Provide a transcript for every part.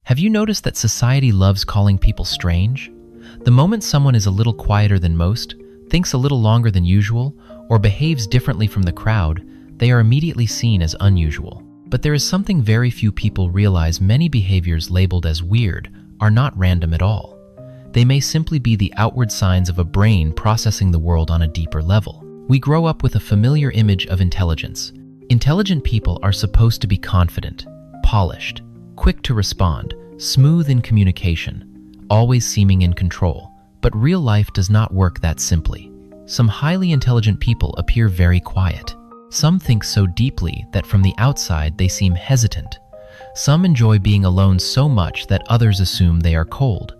Have you noticed that society loves calling people strange? The moment someone is a little quieter than most, thinks a little longer than usual, or behaves differently from the crowd, they are immediately seen as unusual. But there is something very few people realize: many behaviors labeled as weird are not random at all. They may simply be the outward signs of a brain processing the world on a deeper level. We grow up with a familiar image of intelligence. Intelligent people are supposed to be confident, polished, quick to respond, smooth in communication, always seeming in control. But real life does not work that simply. Some highly intelligent people appear very quiet. Some think so deeply that from the outside they seem hesitant. Some enjoy being alone so much that others assume they are cold.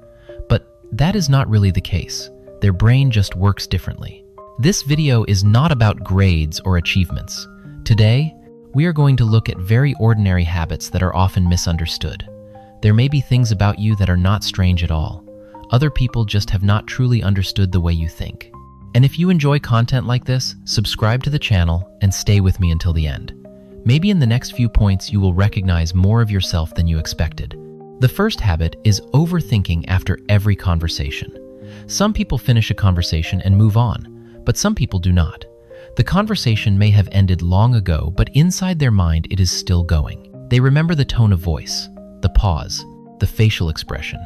But that is not really the case. Their brain just works differently. This video is not about grades or achievements. Today, we are going to look at very ordinary habits that are often misunderstood. There may be things about you that are not strange at all. Other people just have not truly understood the way you think. And if you enjoy content like this, subscribe to the channel and stay with me until the end. Maybe in the next few points you will recognize more of yourself than you expected. The first habit is overthinking after every conversation. Some people finish a conversation and move on, but some people do not. The conversation may have ended long ago, but inside their mind it is still going. They remember the tone of voice, the pause, the facial expression,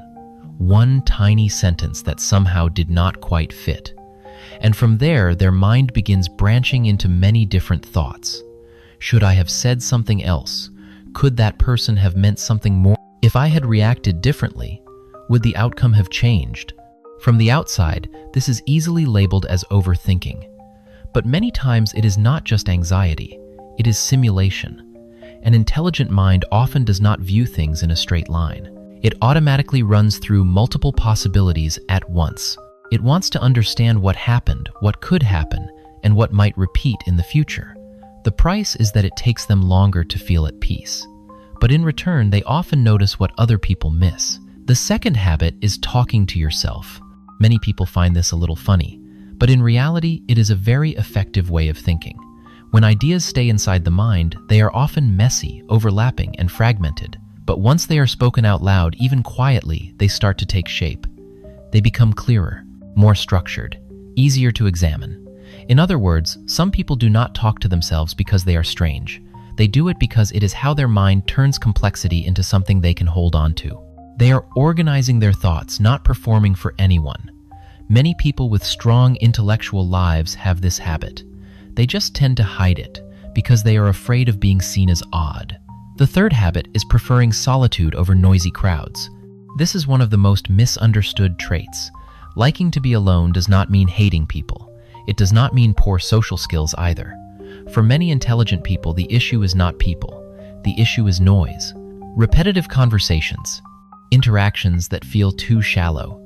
one tiny sentence that somehow did not quite fit. And from there, their mind begins branching into many different thoughts. Should I have said something else? Could that person have meant something more? If I had reacted differently, would the outcome have changed? From the outside, this is easily labeled as overthinking. But many times it is not just anxiety, it is simulation. An intelligent mind often does not view things in a straight line. It automatically runs through multiple possibilities at once. It wants to understand what happened, what could happen, and what might repeat in the future. The price is that it takes them longer to feel at peace. But in return, they often notice what other people miss. The second habit is talking to yourself. Many people find this a little funny, but in reality, it is a very effective way of thinking. When ideas stay inside the mind, they are often messy, overlapping, and fragmented. But once they are spoken out loud, even quietly, they start to take shape. They become clearer, more structured, easier to examine. In other words, some people do not talk to themselves because they are strange. They do it because it is how their mind turns complexity into something they can hold on to. They are organizing their thoughts, not performing for anyone. Many people with strong intellectual lives have this habit. They just tend to hide it because they are afraid of being seen as odd. The third habit is preferring solitude over noisy crowds. This is one of the most misunderstood traits. Liking to be alone does not mean hating people. It does not mean poor social skills either. For many intelligent people, the issue is not people. The issue is noise. Repetitive conversations, interactions that feel too shallow,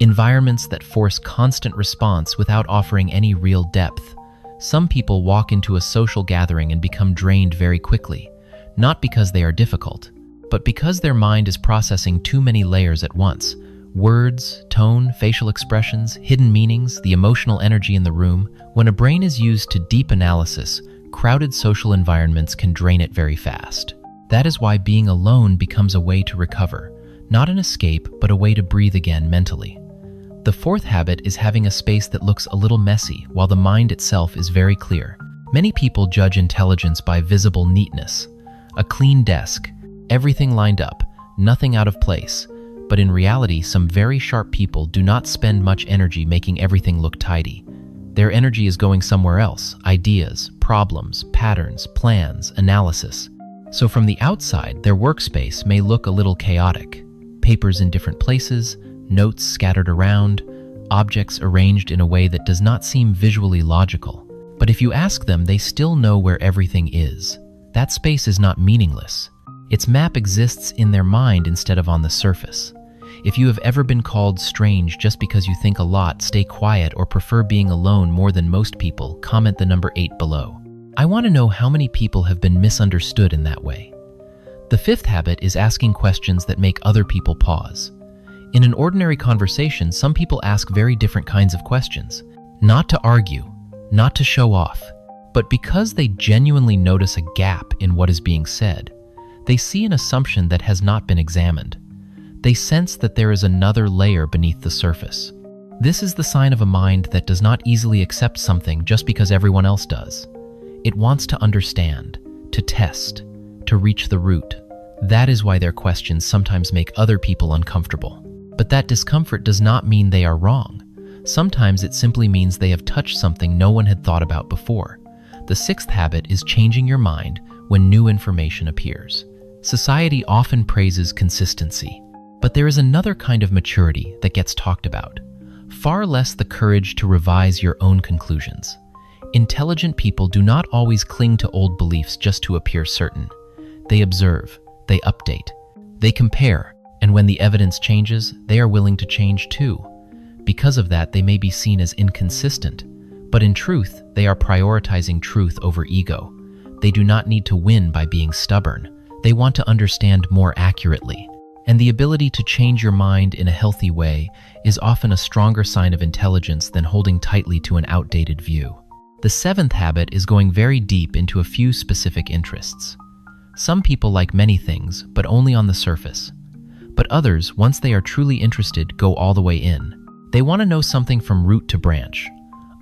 environments that force constant response without offering any real depth. Some people walk into a social gathering and become drained very quickly, not because they are difficult, but because their mind is processing too many layers at once. Words, tone, facial expressions, hidden meanings, the emotional energy in the room. When a brain is used to deep analysis, crowded social environments can drain it very fast. That is why being alone becomes a way to recover, not an escape, but a way to breathe again mentally. The fourth habit is having a space that looks a little messy while the mind itself is very clear. Many people judge intelligence by visible neatness. A clean desk, everything lined up, nothing out of place. But in reality, some very sharp people do not spend much energy making everything look tidy. Their energy is going somewhere else: ideas, problems, patterns, plans, analysis. So from the outside, their workspace may look a little chaotic. Papers in different places, notes scattered around, objects arranged in a way that does not seem visually logical. But if you ask them, they still know where everything is. That space is not meaningless. Its map exists in their mind instead of on the surface. If you have ever been called strange just because you think a lot, stay quiet, or prefer being alone more than most people, comment the number 8 below. I want to know how many people have been misunderstood in that way. The fifth habit is asking questions that make other people pause. In an ordinary conversation, some people ask very different kinds of questions. Not to argue, not to show off, but because they genuinely notice a gap in what is being said. They see an assumption that has not been examined. They sense that there is another layer beneath the surface. This is the sign of a mind that does not easily accept something just because everyone else does. It wants to understand, to test, to reach the root. That is why their questions sometimes make other people uncomfortable. But that discomfort does not mean they are wrong. Sometimes it simply means they have touched something no one had thought about before. The sixth habit is changing your mind when new information appears. Society often praises consistency, but there is another kind of maturity that gets talked about. Far less the courage to revise your own conclusions. Intelligent people do not always cling to old beliefs just to appear certain. They observe, they update, they compare, and when the evidence changes, they are willing to change too. Because of that, they may be seen as inconsistent, but in truth, they are prioritizing truth over ego. They do not need to win by being stubborn. They want to understand more accurately. And the ability to change your mind in a healthy way is often a stronger sign of intelligence than holding tightly to an outdated view. The seventh habit is going very deep into a few specific interests. Some people like many things, but only on the surface. But others, once they are truly interested, go all the way in. They want to know something from root to branch,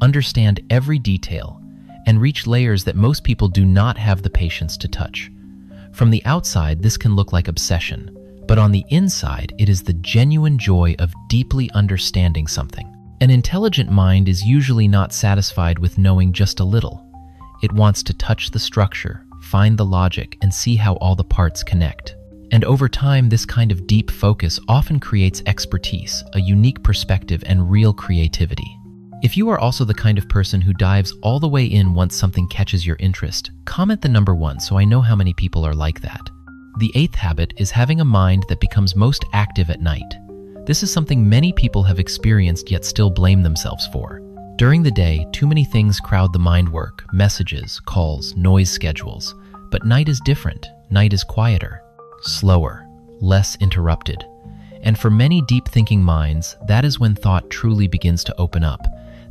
understand every detail, and reach layers that most people do not have the patience to touch. From the outside, this can look like obsession, but on the inside, it is the genuine joy of deeply understanding something. An intelligent mind is usually not satisfied with knowing just a little. It wants to touch the structure, find the logic, and see how all the parts connect. And over time, this kind of deep focus often creates expertise, a unique perspective, and real creativity. If you are also the kind of person who dives all the way in once something catches your interest, comment the number 1 so I know how many people are like that. The eighth habit is having a mind that becomes most active at night. This is something many people have experienced yet still blame themselves for. During the day, too many things crowd the mind: work, messages, calls, noise schedules. But night is different. Night is quieter, slower, less interrupted. And for many deep-thinking minds, that is when thought truly begins to open up.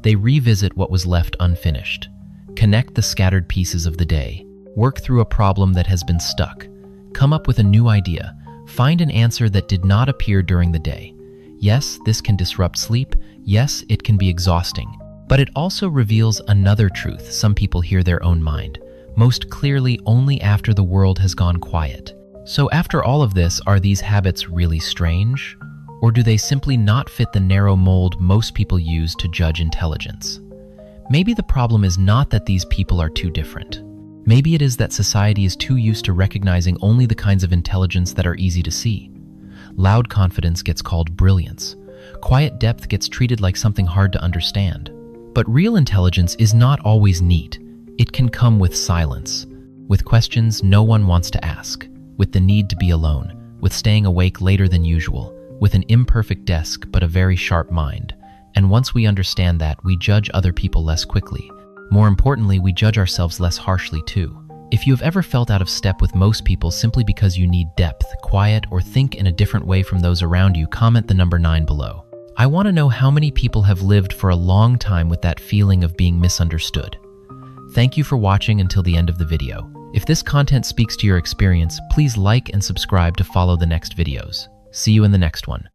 They revisit what was left unfinished, connect the scattered pieces of the day, work through a problem that has been stuck, come up with a new idea, find an answer that did not appear during the day. Yes, this can disrupt sleep. Yes, it can be exhausting. But it also reveals another truth: some people hear their own mind most clearly only after the world has gone quiet. So after all of this, are these habits really strange? Or do they simply not fit the narrow mold most people use to judge intelligence? Maybe the problem is not that these people are too different. Maybe it is that society is too used to recognizing only the kinds of intelligence that are easy to see. Loud confidence gets called brilliance. Quiet depth gets treated like something hard to understand. But real intelligence is not always neat. It can come with silence, with questions no one wants to ask, with the need to be alone, with staying awake later than usual, with an imperfect desk but a very sharp mind. And once we understand that, we judge other people less quickly. More importantly, we judge ourselves less harshly too. If you have ever felt out of step with most people simply because you need depth, quiet, or think in a different way from those around you, comment the number 9 below. I want to know how many people have lived for a long time with that feeling of being misunderstood. Thank you for watching until the end of the video. If this content speaks to your experience, please like and subscribe to follow the next videos. See you in the next one.